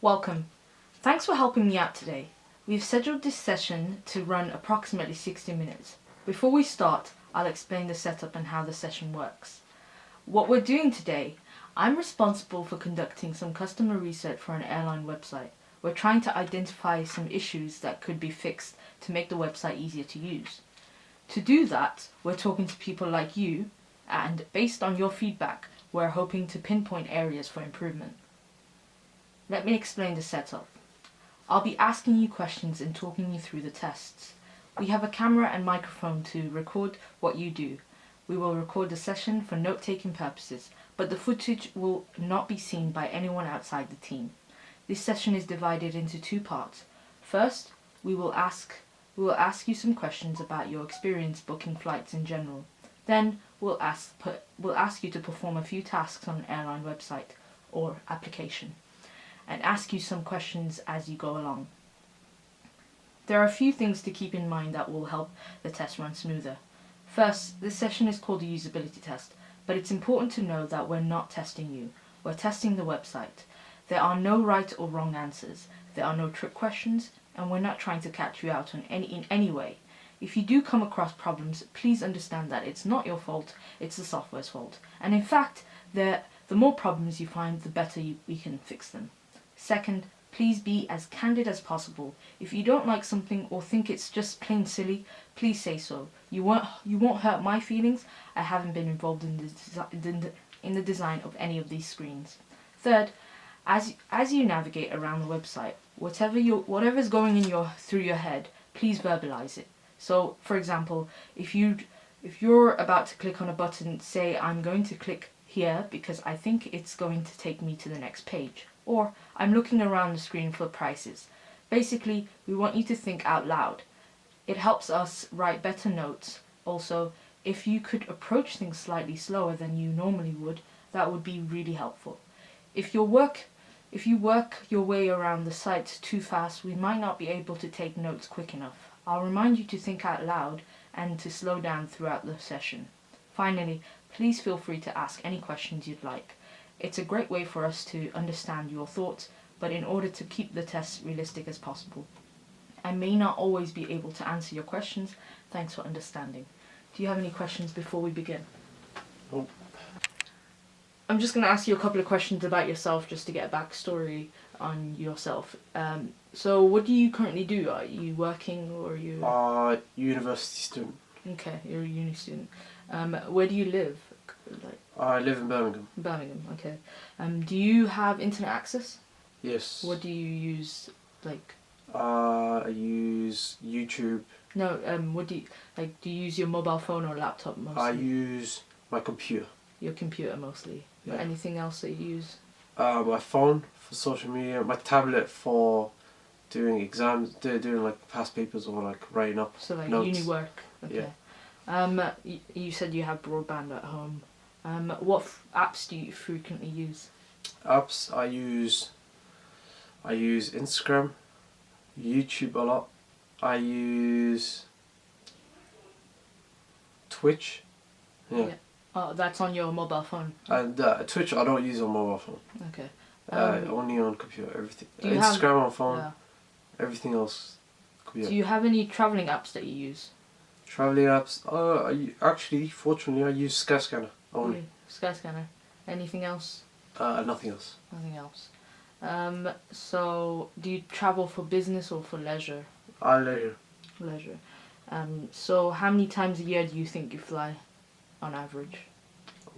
Welcome. Thanks for helping me out today. We've scheduled this session to run approximately 60 minutes. Before we start, I'll explain the setup and how the session works. What we're doing today, I'm responsible for conducting some customer research for an airline website. We're trying to identify some issues that could be fixed to make the website easier to use. To do that, we're talking to people like you, and based on your feedback, we're hoping to pinpoint areas for improvement. Let me explain the setup. I'll be asking you questions and talking you through the tests. We have a camera and microphone to record what you do. We will record the session for note-taking purposes, but the footage will not be seen by anyone outside the team. This session is divided into two parts. First, we will ask you some questions about your experience booking flights in general. Then we'll ask you to perform a few tasks on an airline website or application, and ask you some questions as you go along. There are a few things to keep in mind that will help the test run smoother. First, this session is called a usability test, but it's important to know that we're not testing you. We're testing the website. There are no right or wrong answers. There are no trick questions, and we're not trying to catch you out in any way. If you do come across problems, please understand that it's not your fault, it's the software's fault. And in fact, the more problems you find, the better we can fix them. Second, please be as candid as possible. If you don't like something or think it's just plain silly, please say so. You won't hurt my feelings. I haven't been involved in the design of any of these screens. Third, as you navigate around the website, whatever's going through your head, please verbalize it. So, for example, if you're about to click on a button, say, I'm going to click here because I think it's going to take me to the next page. Or, I'm looking around the screen for prices. Basically, we want you to think out loud. It helps us write better notes. Also, if you could approach things slightly slower than you normally would, that would be really helpful. If you work your way around the site too fast, we might not be able to take notes quick enough. I'll remind you to think out loud and to slow down throughout the session. Finally, please feel free to ask any questions you'd like. It's a great way for us to understand your thoughts, but in order to keep the test realistic as possible. I may not always be able to answer your questions. Thanks for understanding. Do you have any questions before we begin? Nope. I'm just going to ask you a couple of questions about yourself just to get a backstory on yourself. So what do you currently do? Are you working or are you... University student. Okay, you're a uni student. Where do you live? I live in Birmingham. Birmingham, okay. Do you have internet access? Yes. What do you use, I use YouTube. No, what do you use your mobile phone or laptop mostly? I use my computer. Your computer mostly. Yeah. Anything else that you use? My phone for social media, my tablet for doing exams, doing past papers or writing up So notes. uni work. Okay. Yeah. You said you have broadband at home. What apps do you frequently use? Apps I use Instagram, YouTube a lot. I use Twitch. Yeah. Oh, that's on your mobile phone. And Twitch I don't use on mobile phone. Okay. Only on computer. Everything. Do you Instagram on phone. Yeah. Everything else. Computer. Do you have any traveling apps that you use? Traveling apps. Fortunately, I use Skyscanner only. Skyscanner. Anything else? Nothing else. Nothing else. So do you travel for business or for leisure? Leisure. Leisure. So how many times a year do you think you fly, on average?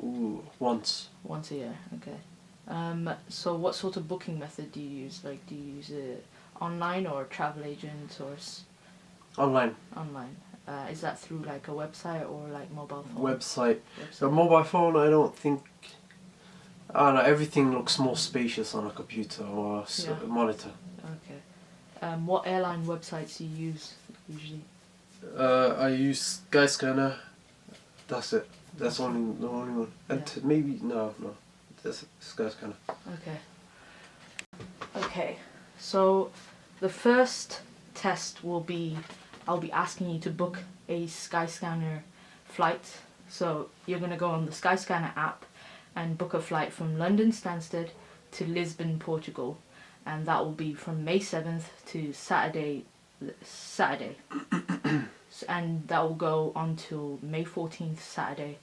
Ooh, once. Once a year. Okay. So what sort of booking method do you use? Do you use it online or travel agent or? Online. Online. Is that through a website or mobile phone? Website. The mobile phone, I don't think. I don't know. Everything looks more spacious on a computer or a monitor. Okay. What airline websites do you use usually? I use Skyscanner. That's it. That's the only one. And maybe no. That's Skyscanner. Okay. Okay. So the first test will be, I'll be asking you to book a Skyscanner flight. So you're going to go on the Skyscanner app and book a flight from London Stansted to Lisbon, Portugal. and that will be from May 7th to Saturday, and that will go on till May 14th, Saturday.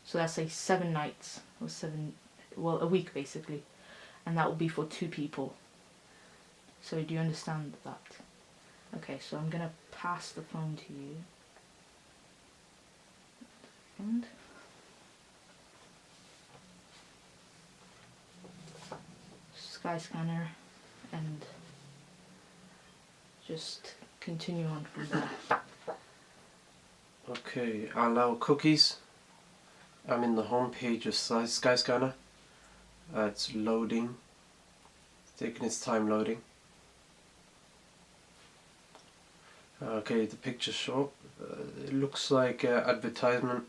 So that's like 7 nights, or a week basically, and that will be for 2 people. So do you understand that? Okay, so I'm gonna pass the phone to you. And Skyscanner, and just continue on from there. Okay, allow cookies. I'm in the home page of Skyscanner. It's loading. It's taking its time loading. Okay, the picture short. It looks like advertisement.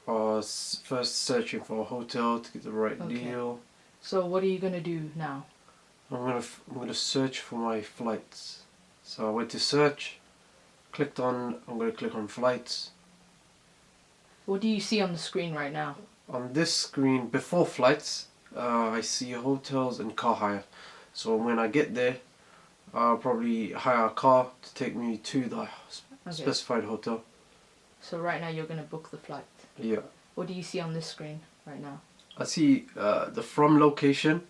Or first searching for a hotel to get the right deal. So what are you gonna do now? I'm gonna search for my flights. So I went to search. I'm gonna click on flights. What do you see on the screen right now? On this screen, before flights, I see hotels and car hire. So when I get there, I'll probably hire a car to take me to the specified hotel. So right now you're going to book the flight. Yeah. What do you see on this screen right now? I see the from location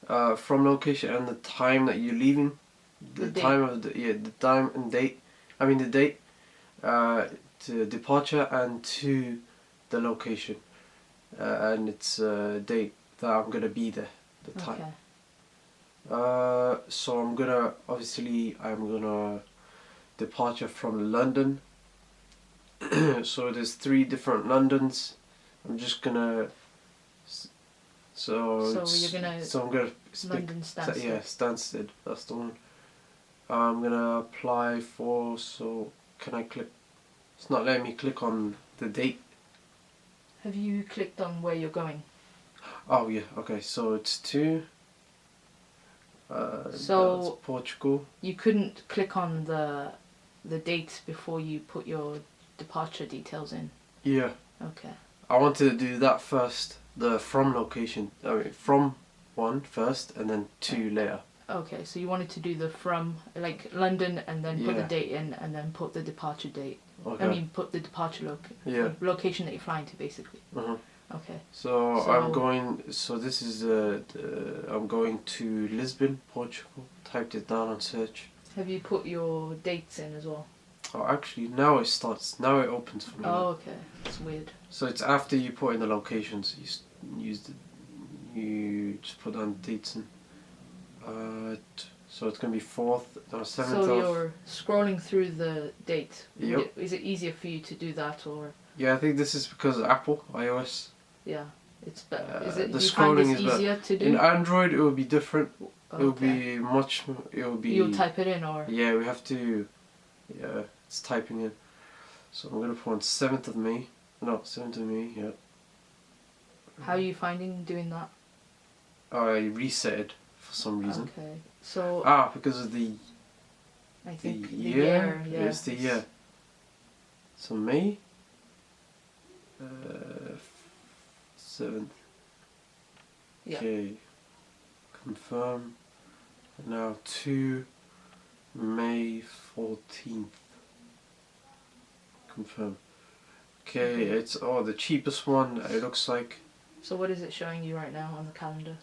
and the time that you're leaving. The time of the time and date. I mean the date. To departure and to the location. And it's a date that I'm gonna be there. The time. Okay. So I'm gonna departure from London. So there's 3 different Londons. I'm just gonna. So you're gonna. So I'm gonna London Stansted. Yeah, Stansted. That's the one. I'm gonna apply for. So can I click? It's not letting me click on the date. Have you clicked on where you're going? Oh yeah. Okay. So it's to. So that's Portugal. You couldn't click on the date before you put your departure details in. Yeah. Okay. I wanted to do that first. The from location. I mean from one first, and then 2 later. Okay, so you wanted to do the from, like London, and then put the date in, and then put the departure date. Okay. I mean, put the departure location that you're flying to, basically. Okay. So I'm going. So this is I'm going to Lisbon, Portugal. Typed it down on search. Have you put your dates in as well? Oh, actually, now it starts. Now it opens for me. Oh, okay. That's weird. So it's after you put in the locations. You just put down dates in. So it's gonna be 4th or 7th. So you're scrolling through the date. Yep. Is it easier for you to do that, or? Yeah, I think this is because of Apple iOS. Yeah, it's better. Is it? The do you find scrolling this is easier to do? In Android, it will be different. Okay. It will be much. It will be. You'll type it in, or? Yeah, we have to. Yeah, it's typing in. So I'm gonna put on 7th of May. No, 7th of May. Yeah. How are you finding doing that? I reset it for some reason. Okay, so. Because of the. I think the year. Yeah. It's the year. So May. 7th. Yeah. Okay. Confirm. Now to May 14th. Confirm. Okay, it's the cheapest one. It looks like. So what is it showing you right now on the calendar?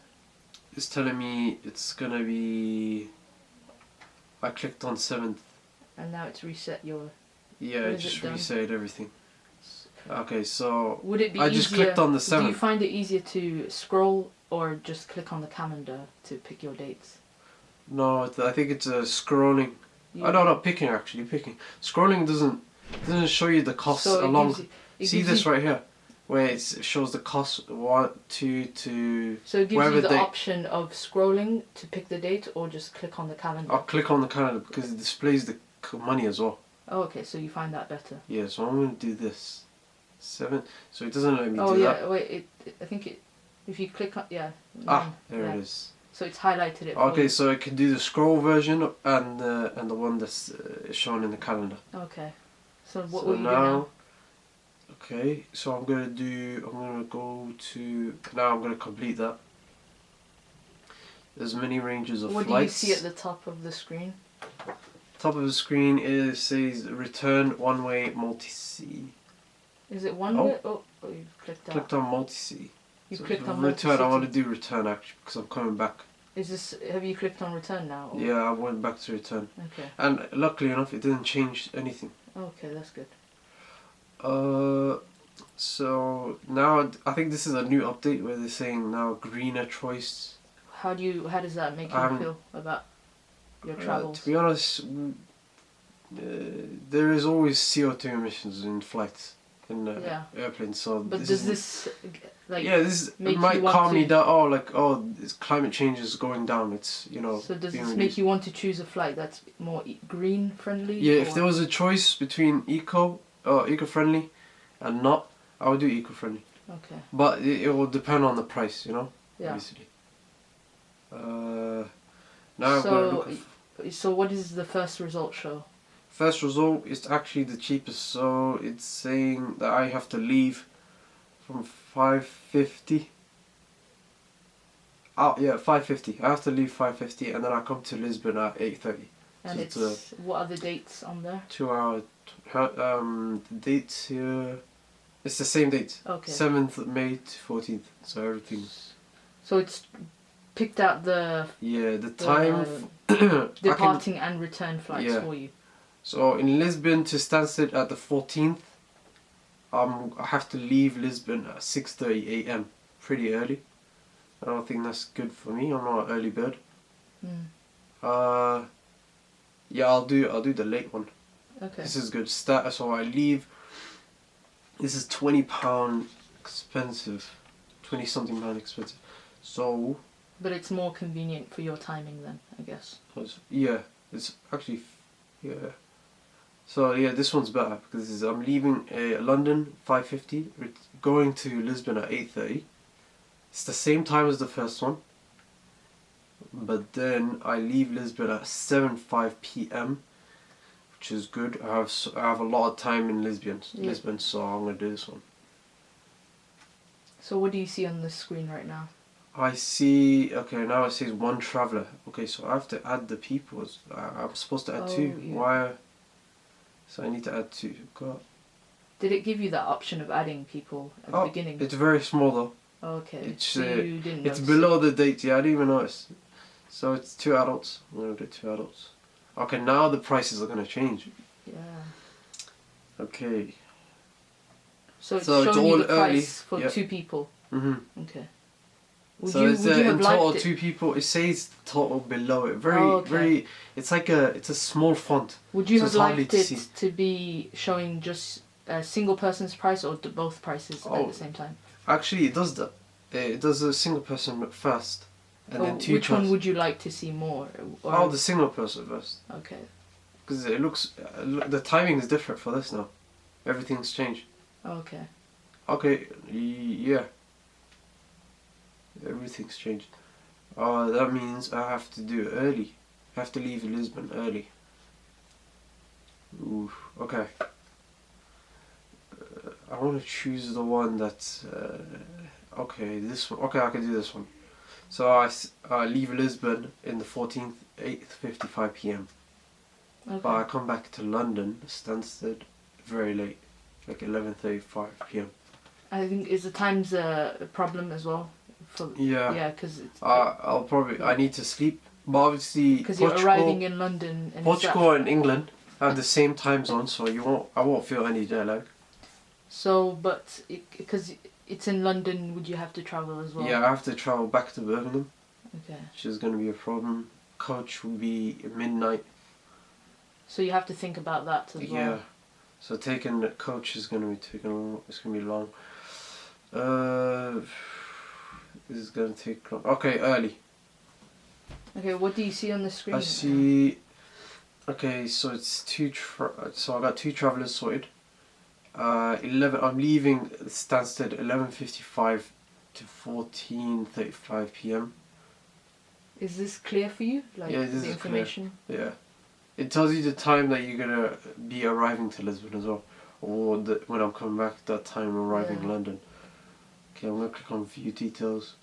It's telling me it's gonna be. I clicked on 7th. And now it's reset your. Yeah, it just reset everything. Okay, so would it be I just clicked on the 7th. Do you find it easier to scroll or just click on the calendar to pick your dates? No, I think it's scrolling. I don't know, picking. Scrolling doesn't show you the cost so along. See this right here, where it shows the cost 1, 2 to. So it gives you the option of scrolling to pick the date, or just click on the calendar. I'll click on the calendar because it displays the money as well. Oh, okay, so you find that better. Yeah, so I'm gonna do this. 7. So it doesn't let me do that. Oh yeah, wait. I think it. If you click on there it is. So it's highlighted it. Okay, so I can do the scroll version and the one that's shown in the calendar. Okay. So what will you do now? Okay, so I'm gonna go to. Now I'm gonna complete that. There's many ranges of What flights. do you see at the top of the screen? Top of the screen says return one-way multi-sea. Is it one way? Oh, you clicked out. Clicked on multi-sea. You So clicked on return. I multi-city. want to do return actually because I'm coming back. Is this? Have you clicked on return now? Or? Yeah, I went back to return. Okay. And luckily enough, it didn't change anything. Okay, that's good. So now I think this is a new update where they're saying now greener choice. How does that make you feel about your travels? To be honest, there is always CO2 emissions in flights, in airplanes. So but does this this make might you want calm me to... down. This climate change is going down. It's So does this make you want to choose a flight that's more green friendly? Yeah, if there was a choice between eco-friendly, and not, I would do eco-friendly. Okay. But it will depend on the price, Yeah. Obviously. Now I'm gonna look. So what does the first result show? First result is actually the cheapest, so it's saying that I have to leave from 5:50. Oh yeah, 5:50. I have to leave 5:50, and then I come to Lisbon at 8:30. And so what are the dates on there? 2 hour. The dates here. It's the same date. Okay. 7th May to 14th. So everything's. So it's picked out the time. Departing and return flights for you. So in Lisbon to Stansted at the 14th, I have to leave Lisbon at 6:30 a.m. Pretty early. I don't think that's good for me. I'm not an early bird. Yeah, I'll do the late one. Okay. This is good. So I leave. This is £20 expensive, 20-something pound expensive. So. But it's more convenient for your timing then, I guess. Yeah, it's actually, yeah. So yeah, this one's better because I'm leaving London 5:50, going to Lisbon at 8:30. It's the same time as the first one, but then I leave Lisbon at 7:05 p.m, which is good. I have a lot of time in Lisbon, so I'm gonna do this one. So what do you see on the screen right now? I see. Okay, now it says one traveller. Okay, so I have to add the people. I'm supposed to add two. Yeah. Why? So I need to add two. God. Did it give you that option of adding people at the beginning? It's very small though. Okay. So you didn't It's notice below the date. Yeah, I didn't even notice. So it's 2 adults. I'm gonna do 2 adults. Okay, now the prices are gonna change. Yeah. Okay. So it's showing you the price for 2 people. Mhm. Okay. Would you have total 2 people. It says total below it. Very. It's like it's a small font. Would you have liked it to be showing just a single person's price or both prices at the same time? Actually, it does that. It does a single person first, and then 2. Which one would you like to see more? The single person first. Okay. Because it looks, the timing is different for this now. Everything's changed. Okay. Okay. Yeah. Everything's changed. That means I have to do it early. I have to leave Lisbon early. Ooh, okay. I want to choose the one that's... okay, this one. Okay, I can do this one. So I leave Lisbon in the 14th, 8:55 p.m. Okay. But I come back to London, Stansted, very late. Like 11:35 p.m. I think is the time's a problem as well. Yeah, because I need to sleep, but obviously because you're arriving in London and Portugal and England have the same time zone, so I won't feel any jet lag. So, but because it's in London, would you have to travel as well? Yeah, I have to travel back to Birmingham. Okay. Which is going to be a problem. Coach will be midnight. So you have to think about that as well. Yeah. So taking the coach is going to be it's going to be long. This is going to take long. Okay, early. Okay, what do you see on the screen? I see. Okay, so it's so I got 2 travellers sorted. 11. I'm leaving Stansted 11:55 to 14:35 p.m. Is this clear for you? Like this the information? Clear. Yeah. It tells you the time that you're gonna be arriving to Lisbon as well, or when I'm coming back. That time arriving in London. Okay, I'm gonna click on View Details.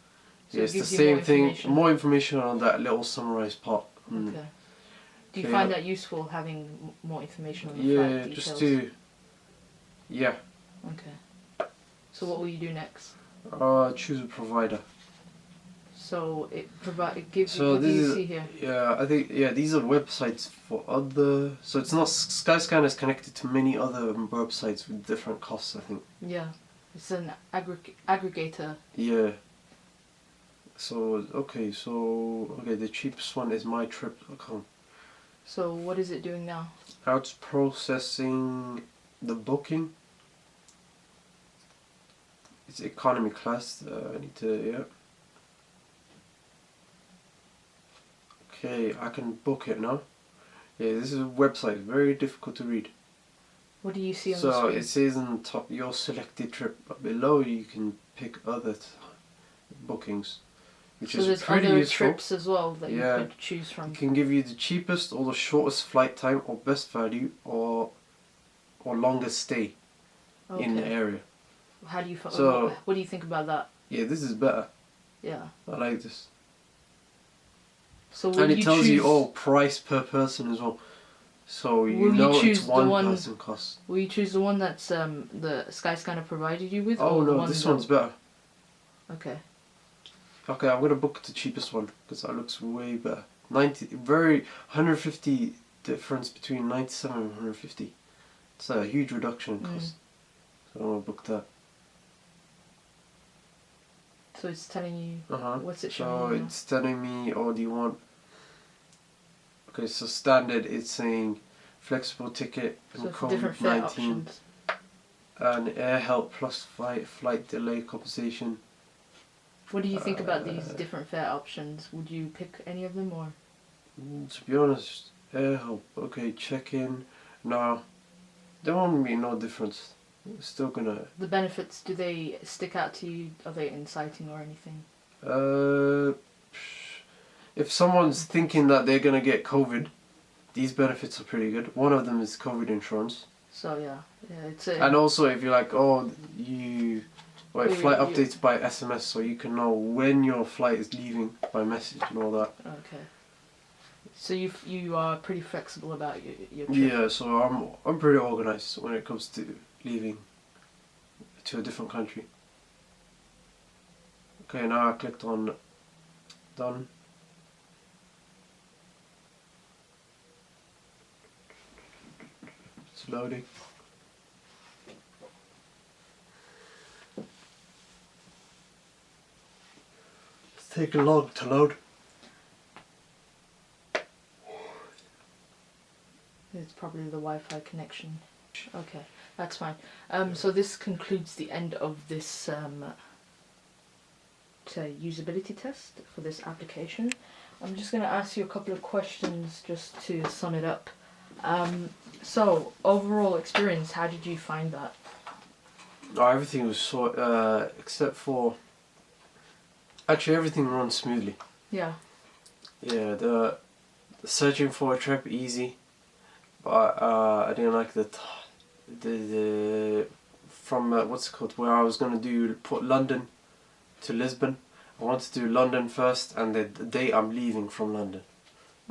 So yeah, it it's the gives you same more thing. information. More information on that little summarized part. Okay. Do you Okay, find yeah. that useful having more information on the Yeah, flight details? just to yeah. Okay. So what will you do next? Choose a provider. So it gives you. So What do this you is see here? yeah. I think yeah. These are websites for other. So it's not Skyscanner is connected to many other websites with different costs. I think. Yeah, it's an aggregator. Yeah. So okay. The cheapest one is mytrip.com. So what is it doing now? Now it's processing the booking. It's economy class. I need to yeah. Okay, I can book it now. Yeah, this is a website, very difficult to read. What do you see on the So screen? it says on the top your selected trip, but below you can pick other bookings, which So is there's pretty other useful. trips as well that Yeah. you could choose from. It can give you the cheapest or the shortest flight time or best value or longest stay in the Okay. area. How do you? So what do you think about that? yeah, this is better. Yeah. I like this. So will And it you tells choose? you price per person as well. So you Will you know choose it's the one one- person cost. Will you choose the one that's the Skyscanner provided you with? Oh or the no, one this that- one's better. Okay. Okay, I'm gonna book the cheapest one because that looks way better. 150 difference between 97 and 150. It's a huge reduction in cost. So I'm gonna book that. So it's telling you. Uh-huh. What's it So showing you now? it's telling me, do you want? Okay, so standard it's saying flexible ticket So and it's different fare COVID-19 options. and air help plus flight delay compensation. What do you think about these different fare options? Would you pick any of them or? To be honest, air help. Okay, check in. No, there won't be no difference. It's still gonna. The benefits, do they stick out to you? Are they inciting or anything? If someone's thinking that they're gonna get COVID, these benefits are pretty good. One of them is COVID insurance. So yeah, it's a. And also, if you're like, flight updates by SMS, so you can know when your flight is leaving by message and all that. Okay. So you are pretty flexible about your trip. Yeah, so I'm pretty organized when it comes to leaving to a different country. Okay, now I clicked on done. It's loading. It's taking long to load. It's probably the Wi-Fi connection. Okay, that's fine. So this concludes the end of this usability test for this application. I'm just going to ask you a couple of questions just to sum it up. So overall experience, how did you find that? Oh, everything was except for. Actually, everything runs smoothly. Yeah. Yeah, the searching for a trip easy, but I didn't like the from what's it called, where I was gonna put London to Lisbon. I wanted to do London first, and the date I'm leaving from London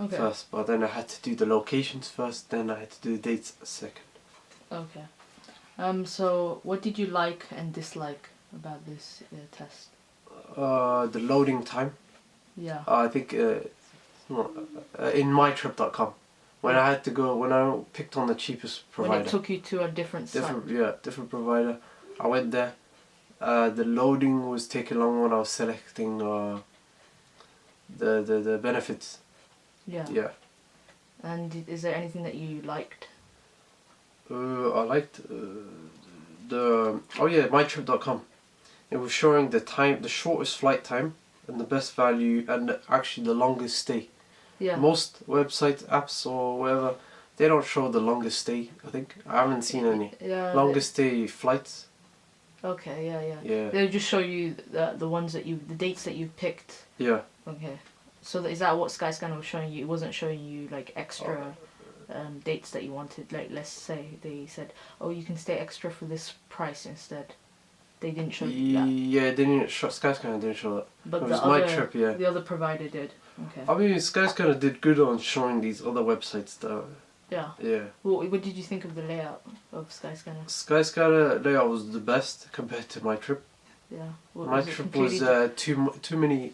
first. But then I had to do the locations first. Then I had to do the dates second. Okay. So what did you like and dislike about this test? The loading time. Yeah. I think in mytrip.com. When I picked on the cheapest provider. When it took you to a different site. Different provider. I went there. The loading was taking long when I was selecting the benefits. Yeah. Yeah. And is there anything that you liked? I liked mytrip.com. It was showing the shortest flight time and the best value and actually the longest stay. Yeah. Most websites, apps or whatever, they don't show the longest stay, I think. I haven't seen any. Yeah. Longest stay flights. Okay, yeah. Yeah. They'll just show you the ones the dates that you picked. Yeah. Okay. So is that what Skyscanner was showing you? It wasn't showing you like extra dates that you wanted. Like let's say they said, oh, you can stay extra for this price instead. They didn't show you that. Yeah, they didn't show, Skyscanner didn't show that. But It the was other, my trip, yeah. the other provider did. Okay. I mean, Skyscanner did good on showing these other websites though. Yeah. Yeah. What did you think of the layout of Skyscanner? Skyscanner layout was the best compared to my trip. Yeah. My trip was too many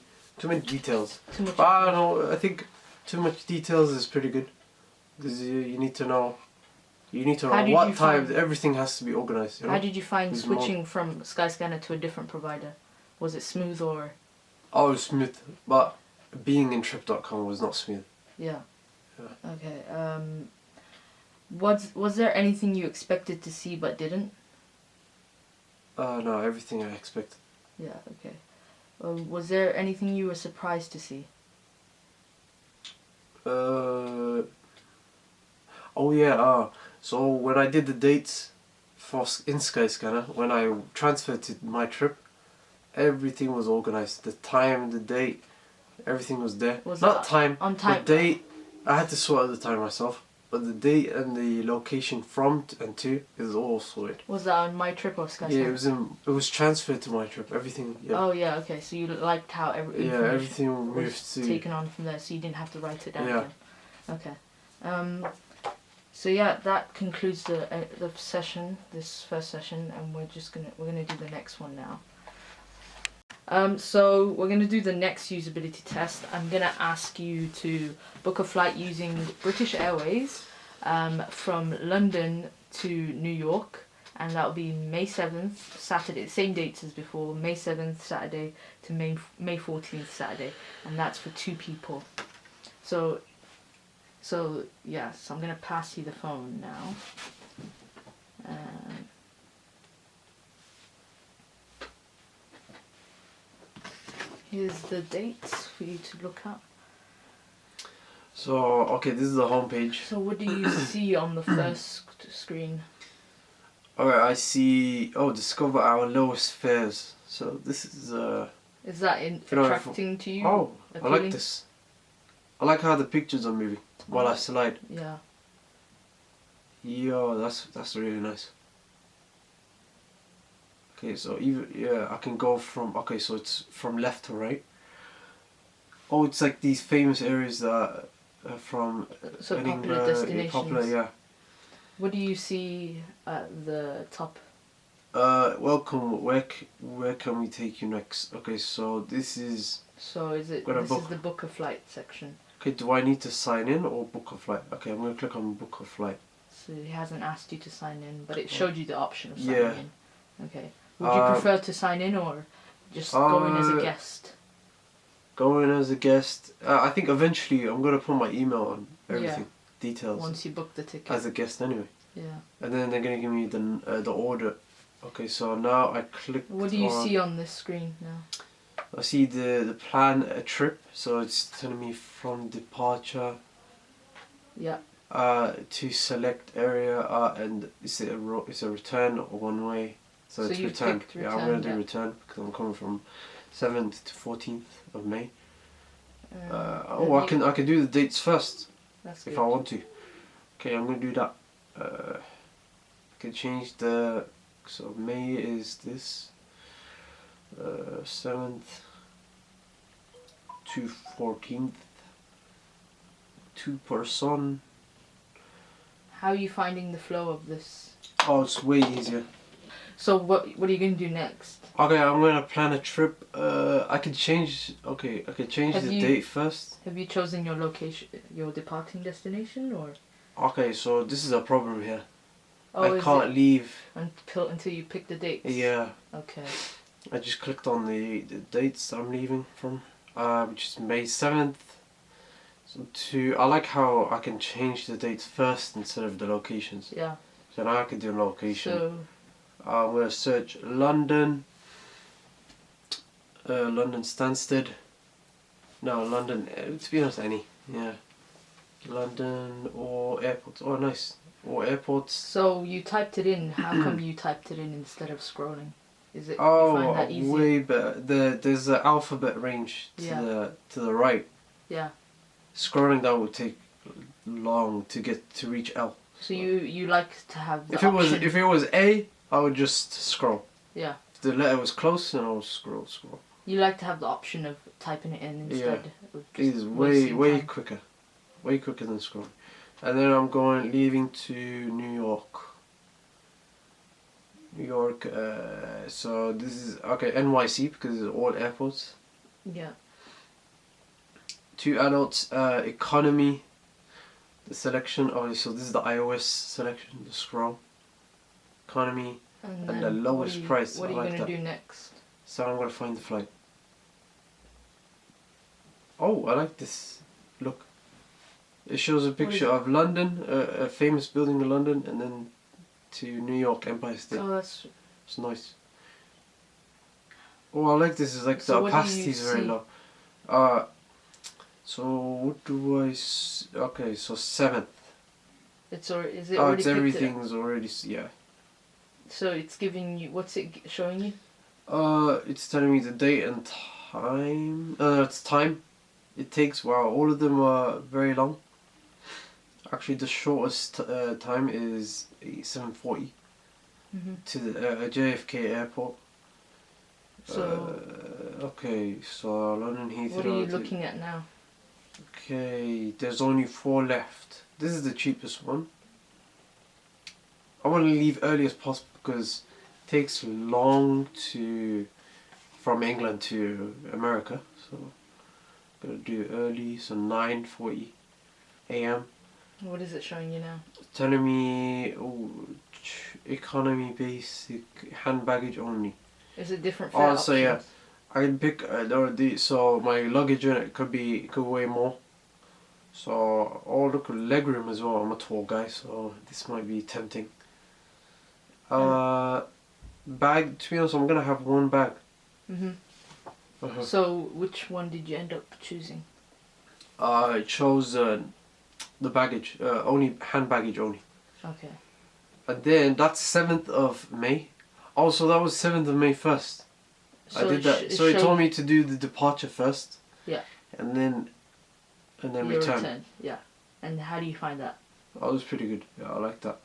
details. Too much. But I don't know. I think too much details is pretty good because you need to know. You need to How know did what you time find- everything has to be organized. You know? How did you find There's switching from Skyscanner to a different provider? Was it smooth or? Oh, it was smooth, but being in trip.com was not smooth. Yeah. Yeah. Okay. Was there anything you expected to see but didn't? No, everything I expected. Yeah. Okay. Was there anything you were surprised to see? Oh yeah. So when I did the dates in Skyscanner, when I transferred to my trip, everything was organized. The time, the date, everything was there. Was Not that time. on time? The date. I had to sort out the time myself, but the date and the location from and to is all sorted. Was that on my trip or Skyscanner? Yeah, it was transferred to my trip. Everything. Yeah. Oh yeah. Okay. So you liked how Everything moved was to. taken on from there, so you didn't have to write it down Yeah. again. Okay. So yeah, that concludes the session, this first session, and we're gonna do the next one now. So we're gonna do the next usability test. I'm gonna ask you to book a flight using British Airways from London to New York, and that'll be May 7th, Saturday, same dates as before, May 7th, Saturday to May 14th, Saturday, and that's for 2 people. So yeah, so I'm gonna pass you the phone now. Here's the dates for you to look at. So okay, this is the home page. So what do you see on the first screen? Alright, I see. Oh, discover our lowest fares. So this is Is that attracting to you? Oh, I Appealing? like this. I like how the pictures are moving while I slide. Yeah. Yo, that's really nice. Okay, so I can go from, okay, so it's from left to right. Oh, it's like these famous areas that are from So Edinburgh, popular destinations. popular, yeah. What do you see at the top? Welcome. Where can we take you next? Okay, so this is. So is it? Gotta This book. is the book a flight section. Okay, do I need to sign in or book a flight? Okay, I'm gonna click on book a flight. So he hasn't asked you to sign in, but it showed you the option of signing Yeah. in. Okay. Would you prefer to sign in or just go in as a guest? Go in as a guest. I think eventually I'm gonna put my email on everything, details Once you book the ticket. as a guest anyway. Yeah. And then they're gonna give me the order. Okay, so now I click. What do you see on this screen now? I see the plan a trip, so it's telling me from departure. Yeah. To select area, and it's a return or one way. So it's you return. picked Yeah, I'm return, gonna do return because I'm coming from 7th to 14th of May. I can do the dates first That's if good. I want to. Okay, I'm gonna do that. I can change the. So May is this. 7th to 14th. 2 person. How are you finding the flow of this? Oh, it's way easier. So what are you going to do next? Okay, I'm gonna plan a trip. I can change. Okay, I can change the date first. Have you chosen your location, your departing destination, or? Okay, so this is a problem here. Oh, I can't leave. until you pick the dates. Yeah. Okay. I just clicked on the dates I'm leaving from, which is May 7th. So I like how I can change the dates first instead of the locations. Yeah. So now I can do a location. So. I'm gonna search London. London Stansted. No, London. To be honest, any. Yeah. London or airports. Oh, nice. Or airports. So you typed it in. How come you typed it in instead of scrolling? Is it? You find that easy? Way better. There's an alphabet range to the right. Yeah. Scrolling down would take long to reach L. So you like to have the if option. it was A, I would just scroll. Yeah. If the letter was close, and I'll scroll. You like to have the option of typing it in instead of It is just way wasting time. quicker. Way quicker than scrolling. And then I'm leaving to New York. New York, so this is, okay, NYC, because it's all airports. Yeah. 2 adults, economy, the selection, so this is the iOS selection, the scroll. Economy, and the lowest price. What are you going to do next? So I'm going to find the flight. Oh, I like this. Look. It shows a picture of London, a famous building in London, and then to New York, Empire State. Oh, it's nice. Oh, I like this. It's like the opacity is very low. So what do I? Okay, so 7th. Is it already? It's everything's already. Yeah. So it's giving you. What's it showing you? It's telling me the date and time. It's time. It takes. Wow, all of them are very long. Actually, the shortest time is 7:40 to the JFK airport. So. Okay, so London Heathrow. What are you looking at now? Okay, there's only 4 left. This is the cheapest one. I want to leave early as possible because it takes long from England to America. So I'm gonna do early, so 9:40 a.m. What is it showing you now? It's telling me economy basic hand baggage only. Is it different fare options? So yeah, I can pick so my luggage in it could weigh more. So look at legroom as well. I'm a tall guy, so this might be tempting. Bag. To be honest, I'm gonna have one bag. So which one did you end up choosing? I chose the baggage, only hand baggage only. Okay. And then that's 7th of May. Also, that was 7th of May first. So I did that. So it told me to do the departure first. Yeah. And then return. Yeah. And how do you find that? Oh, it was pretty good. Yeah, I like that.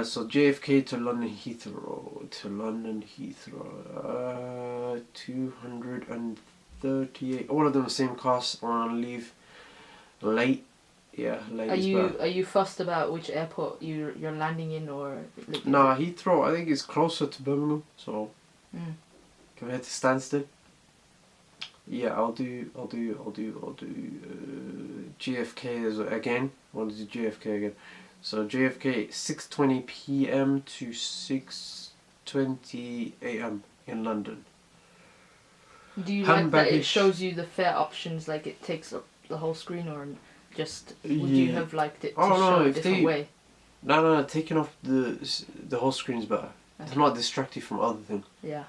So JFK to London Heathrow. 238. All of them same cost. On leave late. Yeah, late. Are you fussed about which airport you're landing in, or? Nah, Heathrow. I think is closer to Birmingham, so compared to Stansted. Yeah, I'll do JFK again. I'll do JFK again. So JFK 6:20 p.m. to 6:20 a.m. in London. Do you like that it shows you the fare options, like it takes up the whole screen, or just would you have liked it to show a different way? No, taking off the whole screen's better. Okay. It's not distracting from other things. Yeah.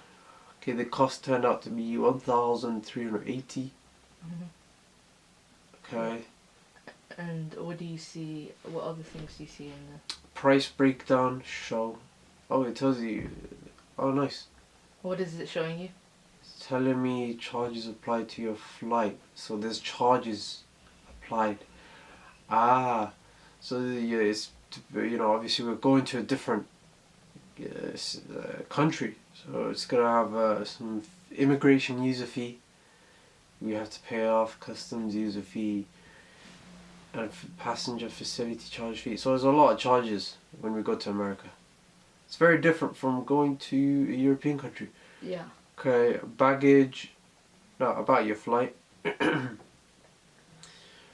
Okay, the cost turned out to be 1,380. Okay. And what do you see? What other things do you see in the price breakdown show? Oh, it tells you. Oh, nice. What is it showing you? It's telling me charges applied to your flight. So there's charges applied. So it's obviously we're going to a different country, so it's gonna have some immigration user fee. We have to pay off customs user fee and passenger facility charge fee. So there's a lot of charges when we go to America. It's very different from going to a European country. Yeah. Okay, baggage. No, about your flight.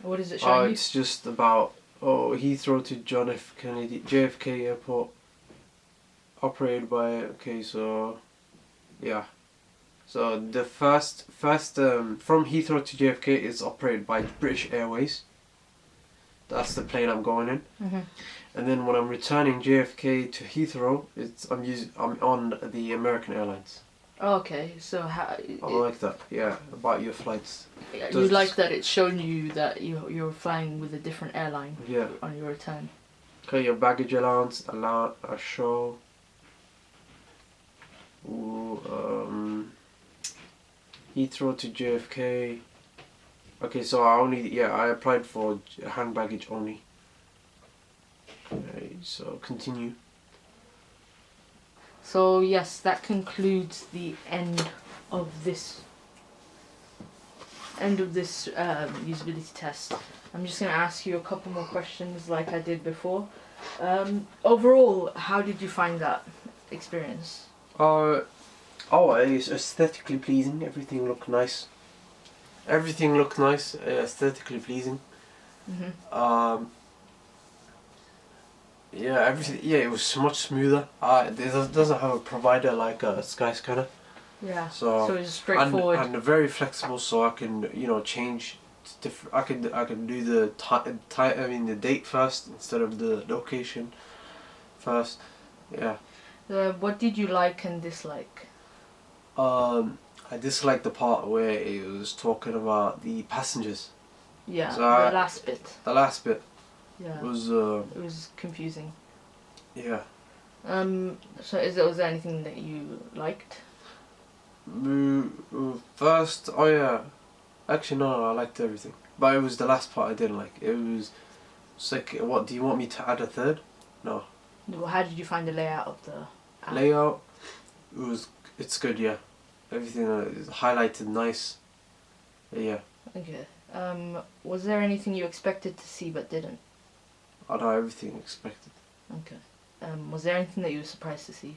What is it showing you? It's just about Heathrow to John F. Kennedy JFK Airport. Operated by so the first from Heathrow to JFK is operated by British Airways. That's the plane I'm going in. And then when I'm returning JFK to Heathrow, I'm on the American Airlines. Okay, so how? I like that. Yeah, about your flights. You like that it's showing you that you're flying with a different airline. Yeah. On your return. Okay, your baggage allowance, a show. Heathrow to JFK. Okay, so I applied for hand baggage only. Okay, so continue. So yes, that concludes the end of this usability test. I'm just going to ask you a couple more questions like I did before. Overall, how did you find that experience? It's aesthetically pleasing. Everything looked nice. Aesthetically pleasing. Yeah, everything. Yeah, it was much smoother. It doesn't have a provider like a Skyscanner. Yeah. So it's straightforward. and very flexible, so I can change. I can do the the date first instead of the location first. Yeah. What did you like and dislike? I dislike the part where it was talking about the passengers. Yeah, So the last bit. The last bit Yeah. was It was confusing. yeah. So was there anything that you liked? First, oh yeah. Actually, no, I liked everything. But it was the last part I didn't like. It's like, what, do you want me to add a third? No. How did you find the layout of the app? Layout, it's good, yeah. Everything is highlighted nice. Yeah. Okay. Was there anything you expected to see but didn't? I know everything expected. Okay. Was there anything that you were surprised to see?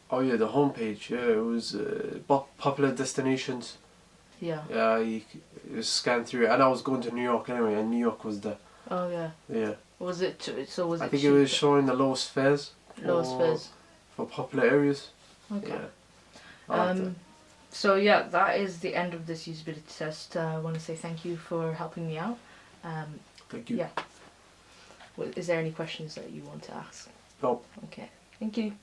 Oh yeah, the homepage. Yeah, it was popular destinations. Yeah. Yeah, it was scanned through, and I was going to New York anyway, and New York was there. Oh yeah. Yeah. Was it? Was it? I think cheap? it was showing the lowest fares. Lowest fares. For popular areas. Okay. Yeah. I liked it. So yeah, that is the end of this usability test. I want to say thank you for helping me out. Thank you. Yeah. Is there any questions that you want to ask? Nope. Okay. Thank you.